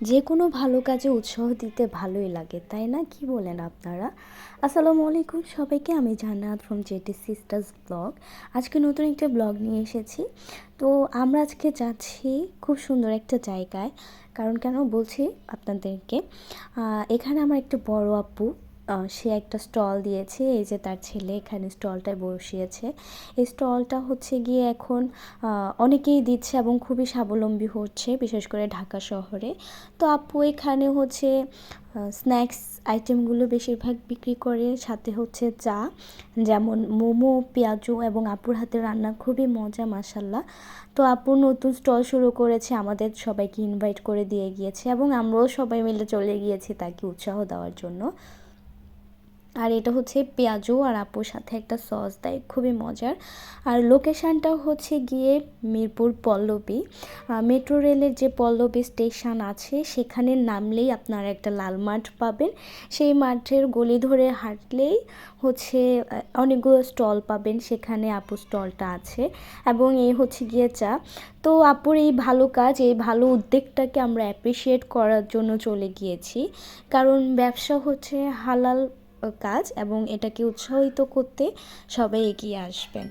যে কোনো ভালো কাজে উৎসাহ দিতে ভালোই লাগে, তাই না? কি বলেন আপনারা? আসসালামু আলাইকুম সবাইকে, আমি জান্নাত ফ্রম জেটি সিস্টার্স ব্লগ। আজকে নতুন একটা ব্লগ নিয়ে এসেছি। তো আমরা আজকে যাচ্ছি খুব সুন্দর একটা জায়গায়। কারণ কেন বলছি আপনাদেরকে, এখানে আমার একটা বড় আপু, সে একটা স্টল দিয়েছে। এই যে তার ছেলে এখানে স্টলটায় বসিয়েছে। এই স্টলটা হচ্ছে গিয়ে এখন অনেকেই দিচ্ছে এবং খুবই স্বাবলম্বী হচ্ছে, বিশেষ করে ঢাকা শহরে। তো আপু এখানে হচ্ছে স্ন্যাক্স আইটেমগুলো বেশিরভাগ বিক্রি করে, সাথে হচ্ছে চা, যেমন মোমো, পেঁয়াজু, এবং আপুর হাতের রান্না খুবই মজা মাশাল্লাহ। তো আপু নতুন স্টল শুরু করেছে, আমাদের সবাইকে ইনভাইট করে দিয়ে গিয়েছে এবং আমরাও সবাই মিলে চলে গিয়েছি তাকে উৎসাহ দেওয়ার জন্য। আর এটা হচ্ছে পেঁয়াজু আর আপুর সাথে একটা সস দেয়, খুবই মজার। আর লোকেশানটা হচ্ছে গিয়ে মিরপুর পল্লবী। মেট্রো রেলের যে পল্লবী স্টেশন আছে সেখানে নামলেই আপনারা একটা লাল মাঠ পাবেন। সেই মাঠের গলি ধরে হাঁটলেই হচ্ছে অনেকগুলো স্টল পাবেন, সেখানে আপুর স্টলটা আছে। এবং এই হচ্ছে গিয়ে চা। তো আপুর এই ভালো কাজ, এই ভালো উদ্যোগটাকে আমরা অ্যাপ্রিসিয়েট করার জন্য চলে গিয়েছি। কারণ ব্যবসা হচ্ছে হালাল কাজ এবং এটাকে উৎসাহিত করতে সবাই এগিয়ে আসবেন।